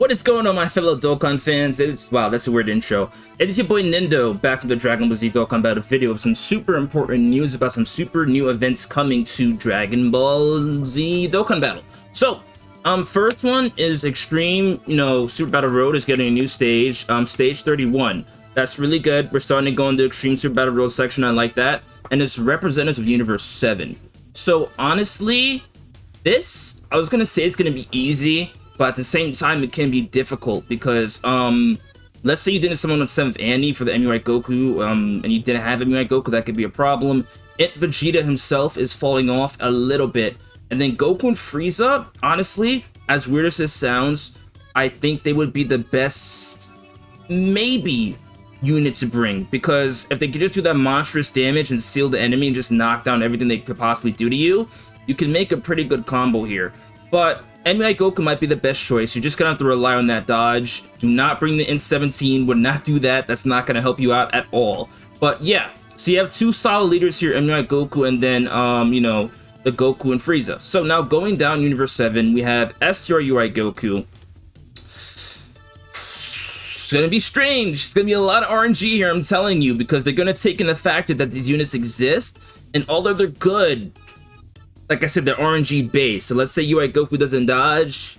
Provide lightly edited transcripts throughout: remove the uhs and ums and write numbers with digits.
What is going on, my fellow Dokkan fans? Wow, that's a weird intro. It is your boy Nindo, back with the Dragon Ball Z Dokkan Battle video of some super important news about some super new events coming to Dragon Ball Z Dokkan Battle. So, first one is Extreme, Super Battle Road is getting a new stage, stage 31. That's really good. We're starting to go into Extreme Super Battle Road section, I like that. And it's representatives of Universe 7. So, honestly, this, I was gonna say it's gonna be easy, but at the same time, it can be difficult because, let's say you didn't summon on 7th Annie for the MUI Goku, and you didn't have MUI Goku, that could be a problem. Vegeta himself is falling off a little bit. And then Goku and Frieza, honestly, as weird as this sounds, I think they would be the best, maybe, unit to bring. Because if they could just do that monstrous damage and seal the enemy and just knock down everything they could possibly do to you, you can make a pretty good combo here. But MUI Goku might be the best choice. You're just gonna have to rely on that dodge. Do not bring the Int 17. Would not do that. That's not gonna help you out at all. But yeah, so you have two solid leaders here, MUI Goku and then, the Goku and Frieza. So now going down Universe 7, we have STR UI Goku. It's gonna be strange. It's gonna be a lot of RNG here, I'm telling you, because they're gonna take in the factor that these units exist, and although they're good, like I said, they're RNG based. So let's say UI Goku doesn't dodge,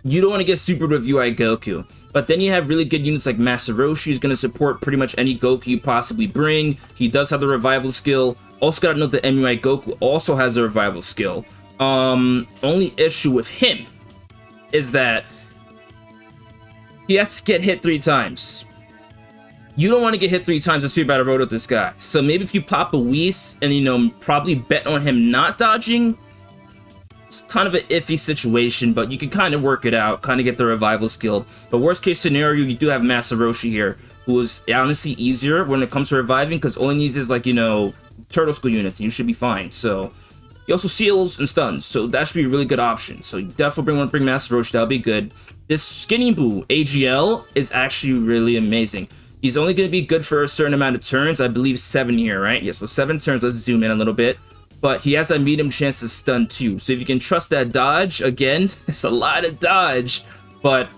you don't want to get supered with UI Goku. But then you have really good units like Masaroshi, who's going to support pretty much any Goku you possibly bring. He does have the revival skill. Also got to note that MUI Goku also has a revival skill. Only issue with him is that he has to get hit 3 times. You don't want to get hit 3 times in Super Battle Road with this guy. So maybe if you pop a Whis and, probably bet on him not dodging, it's kind of an iffy situation, but you can kind of work it out, kind of get the revival skill. But worst case scenario, you do have Masaroshi here, who is honestly easier when it comes to reviving, because all he needs is, like, Turtle School units, and you should be fine. So he also seals and stuns, so that should be a really good option. So you definitely want to bring Masaroshi, that'll be good. This Skinny Boo AGL is actually really amazing. He's only going to be good for a certain amount of turns. I believe 7 here, right? Yeah, so 7 turns. Let's zoom in a little bit. But he has a medium chance to stun too. So if you can trust that dodge, again, it's a lot of dodge. But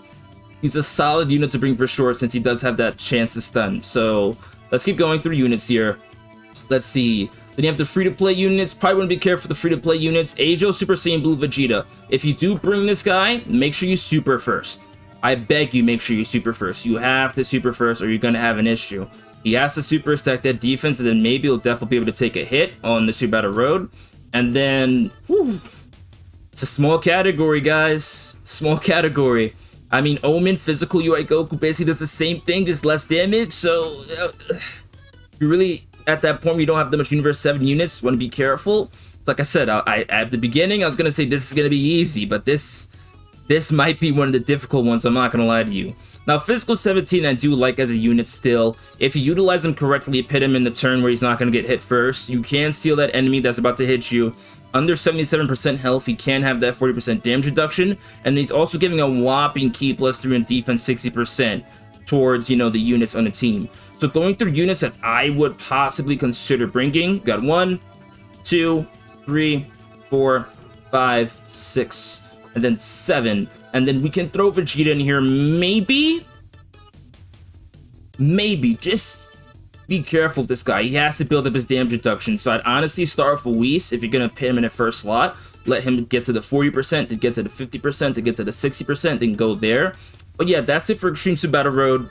he's a solid unit to bring for sure since he does have that chance to stun. So let's keep going through units here. Let's see. Then you have the free-to-play units. Probably want to be careful with the free-to-play units. Ajo, Super Saiyan Blue, Vegeta. If you do bring this guy, make sure you super first. I beg you, make sure you super first. You have to super first or you're going to have an issue. He has to super stack that defense, and then maybe he'll definitely be able to take a hit on the Super Battle Road. And then, whew, it's a small category, guys. Small category. I mean, Omen, physical UI Goku basically does the same thing, just less damage. So, you really, at that point, you don't have that much Universe 7 units. Want to be careful. Like I said, at the beginning, I was going to say this is going to be easy, but this might be one of the difficult ones, I'm not going to lie to you. Now, Physical 17 I do like as a unit still. If you utilize him correctly, pit him in the turn where he's not going to get hit first, you can steal that enemy that's about to hit you. Under 77% health, he can have that 40% damage reduction, and he's also giving a whopping key +3 in defense 60% towards, the units on the team. So going through units that I would possibly consider bringing, got 1, 2, 3, 4, 5, 6... and then 7, and then we can throw Vegeta in here, maybe, just be careful with this guy. He has to build up his damage reduction, so I'd honestly start with a Whis if you're gonna put him in the first slot, let him get to the 40%, to get to the 50%, to get to the 60%, then go there. But yeah, that's it for Extreme Super Battle Road.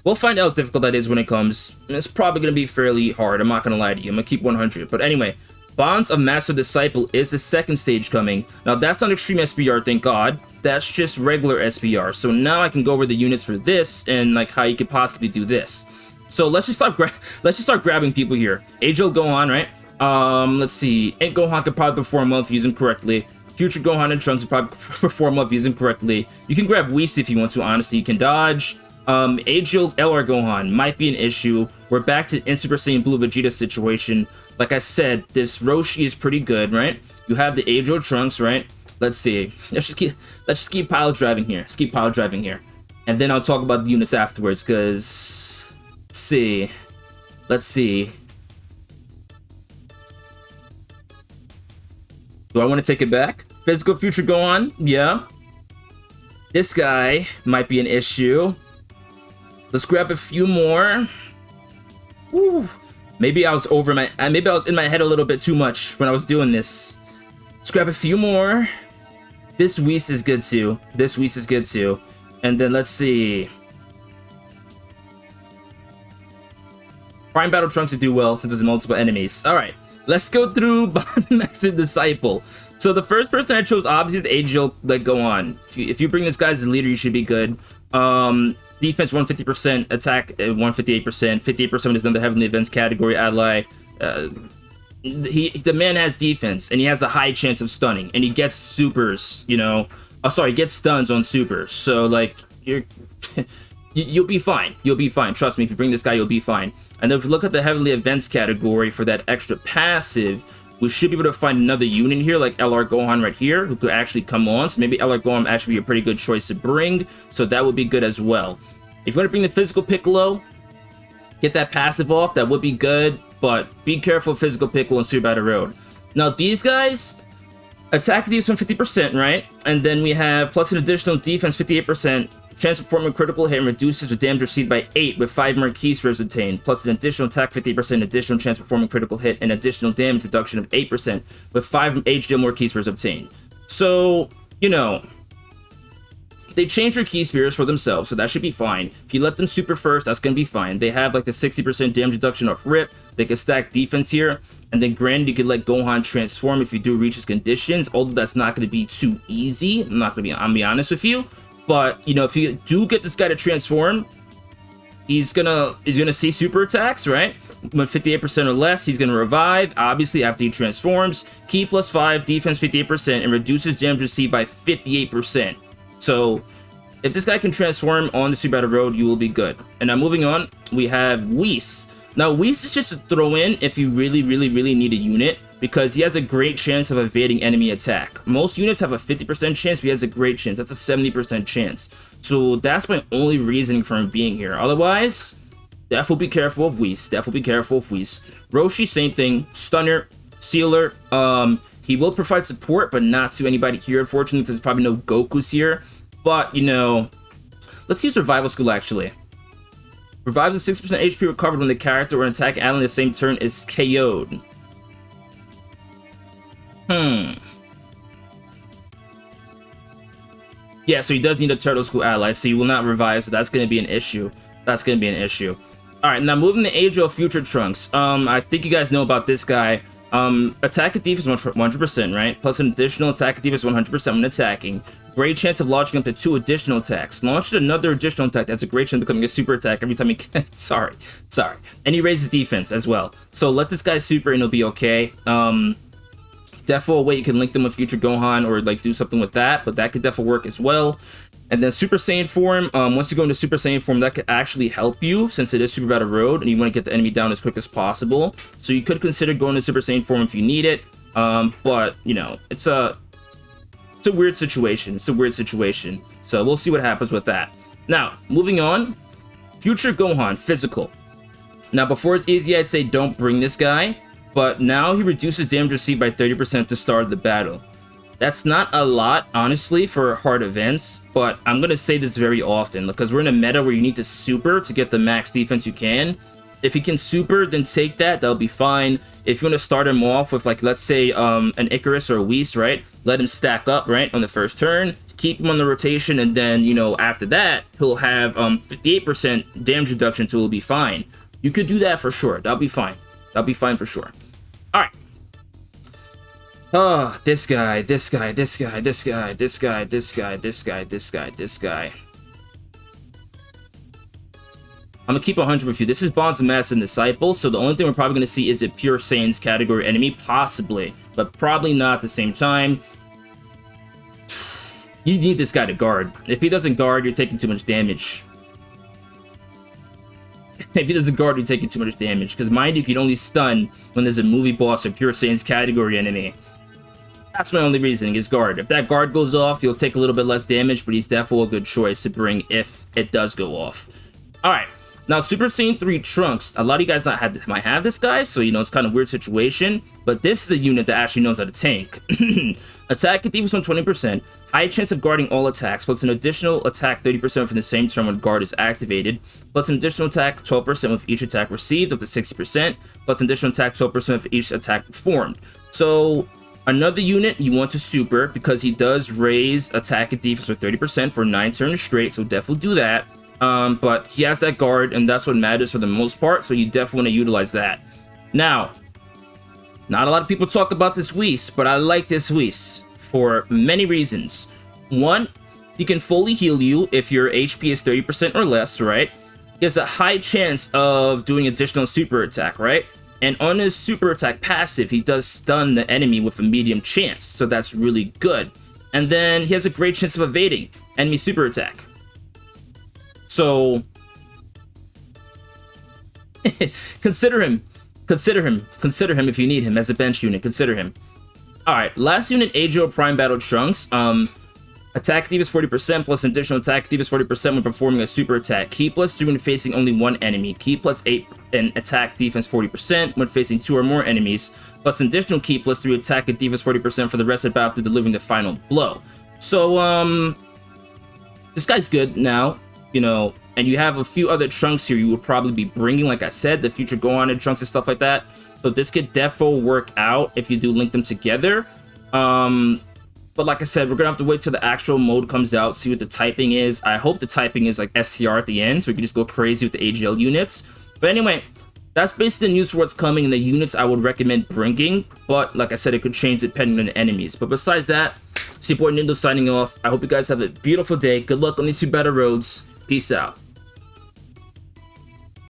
We'll find out how difficult that is when it comes, and it's probably gonna be fairly hard, I'm not gonna lie to you, I'm gonna keep 100, but anyway, Bonds of Master Disciple is the second stage coming. Now, that's not Extreme SPR, thank God. That's just regular SPR. So now I can go over the units for this and, like, how you could possibly do this. So let's just start grabbing people here. Age-L Gohan, right? Let's see. Int Gohan could probably perform well if you use him correctly. Future Gohan and Trunks could probably perform well if you use him correctly. You can grab Whis if you want to, honestly. You can dodge. Age-L LR Gohan might be an issue. We're back to in Super Saiyan Blue Vegeta situation. Like I said, this Roshi is pretty good, right? You have the Age-L Trunks, right? Let's see. Let's just keep pile driving here. Let's keep pile driving here. And then I'll talk about the units afterwards, because let's see. Do I want to take it back? Physical Future Gohan? Yeah. This guy might be an issue. Let's grab a few more. Ooh. Maybe I was in my head a little bit too much when I was doing this. Let's grab a few more. This Whis is good too. This Whis is good too. And then let's see. Prime Battle Trunks to do well since there's multiple enemies. Alright, let's go through Bottom Master Disciple. So the first person I chose obviously is Angel, like Gohan. If you bring this guy as a leader, you should be good. Defense 150%, attack 158%, 58% is another heavenly events category ally. The man has defense and he has a high chance of stunning, and he gets supers, you know. Oh, sorry, he gets stuns on supers. So like you'll be fine. You'll be fine. Trust me, if you bring this guy, you'll be fine. And then if you look at the heavenly events category for that extra passive, we should be able to find another unit here, like LR Gohan right here, who could actually come on. So maybe LR Gohan actually be a pretty good choice to bring. So that would be good as well. If you want to bring the physical Piccolo, get that passive off, that would be good. But be careful, physical Piccolo and Super Battle Road. Now these guys, attack defense 50%, right? And then we have plus an additional defense 58%. Chance of performing a critical hit and reduces the damage received by 8 with 5 more key spheres obtained, plus an additional attack 50%, additional chance of performing critical hit, and additional damage reduction of 8% with 5 HDL more key spheres obtained. So, you know, they change their key spheres for themselves, so that should be fine. If you let them super first, that's going to be fine. They have like the 60% damage reduction off rip. They can stack defense here, and then granted, you could let Gohan transform if you do reach his conditions, although that's not going to be too easy. I'm going to be honest with you. But, you know, if you do get this guy to transform, he's gonna see super attacks, right? With 58% or less, he's gonna revive, obviously, after he transforms. Key plus 5, defense 58%, and reduces damage received by 58%. So, if this guy can transform on the Super Battle Road, you will be good. And now moving on, we have Whis. Now, Whis is just a throw-in if you really need a unit, because he has a great chance of evading enemy attack. Most units have a 50% chance, but he has a great chance. That's a 70% chance. So that's my only reason for him being here. Otherwise, definitely be careful of Whis. Definitely be careful of Whis. Roshi, same thing. Stunner, Sealer. He will provide support, but not to anybody here, unfortunately, because there's probably no Gokus here. But, you know, let's use Revival School, actually. Revives a 6% HP recovered when the character or an attack ally in the same turn is KO'd. Yeah, so he does need a Turtle School ally, so he will not revive, so that's going to be an issue. That's going to be an issue. Alright, now moving to Age of Future Trunks. I think you guys know about this guy. Attack and defense 100%, right? Plus an additional attack and defense 100% when attacking. Great chance of launching up to 2 additional attacks. Launched another additional attack. That's a great chance of becoming a super attack every time he can. Sorry. And he raises defense as well. So let this guy super and he'll be okay. Defo a way you can link them with future Gohan or like do something with that, but that could definitely work as well. And then Super Saiyan form, once you go into Super Saiyan form, that could actually help you since it is Super Battle Road and you want to get the enemy down as quick as possible. So you could consider going to Super Saiyan form if you need it. But you know, it's a weird situation. It's a weird situation. So we'll see what happens with that. Now, moving on, future Gohan physical. Now, before it's easy, I'd say don't bring this guy. But now he reduces damage received by 30% at the start of the battle. That's not a lot, honestly, for hard events, but I'm going to say this very often, because we're in a meta where you need to super to get the max defense you can. If you can super, then take that, that'll be fine. If you want to start him off with, like, let's say, an Icarus or a Whis, right? Let him stack up, right, on the first turn, keep him on the rotation, and then, you know, after that, he'll have 58% damage reduction, so he'll be fine. You could do that for sure, that'll be fine. That'll be fine for sure. Alright. Oh, this guy. I'm gonna keep 100 with you. This is Bonds Master and Disciple, so the only thing we're probably gonna see is a pure Saiyan's category enemy, possibly, but probably not at the same time. You need this guy to guard. If he doesn't guard, you're taking too much damage. If he doesn't guard, you're taking too much damage. Because mind you, you can only stun when there's a movie boss or pure Saiyan's category enemy. That's my only reasoning, is guard. If that guard goes off, you'll take a little bit less damage, but he's definitely a good choice to bring if it does go off. Alright, Now, Super Saiyan 3 Trunks, a lot of you guys might have this guy, so you know, it's kind of weird situation, but this is a unit that actually knows how to tank. Attack and defense on 20%, high chance of guarding all attacks, plus an additional attack 30% for the same turn when guard is activated, plus an additional attack 12% with each attack received up to 60%, plus an additional attack 12% for each attack performed. So another unit you want to super because he does raise attack and defense for 30% for 9 turns straight, so definitely do that. But he has that guard, and that's what matters for the most part, so you definitely want to utilize that. Now, not a lot of people talk about this Whis, but I like this Whis for many reasons. One, he can fully heal you if your HP is 30% or less, right? He has a high chance of doing additional super attack, right? And on his super attack passive, he does stun the enemy with a medium chance, so that's really good. And then he has a great chance of evading enemy super attack. So consider him if you need him as a bench unit. Consider him. All right, last unit, Ajo Prime Battle Trunks. Attack defense 40% plus an additional attack defense 40% when performing a super attack. Key +3 when facing only one enemy. Key +8 and attack defense 40% when facing 2 or more enemies. Plus an additional key +3 attack and defense 40% for the rest of the battle after delivering the final blow. So this guy's good now, you know, and you have a few other Trunks here you would probably be bringing, like I said, the future Gohan and Trunks and stuff like that. So this could defo work out if you do link them together. But like I said, we're gonna have to wait till the actual mode comes out, see what the typing is. I hope the typing is like STR at the end, so we can just go crazy with the AGL units. But anyway, that's basically the news for what's coming and the units I would recommend bringing. But like I said, it could change depending on the enemies. But besides that, it's your boy Nindo signing off. I hope you guys have a beautiful day. Good luck on these 2 battle roads. Peace out.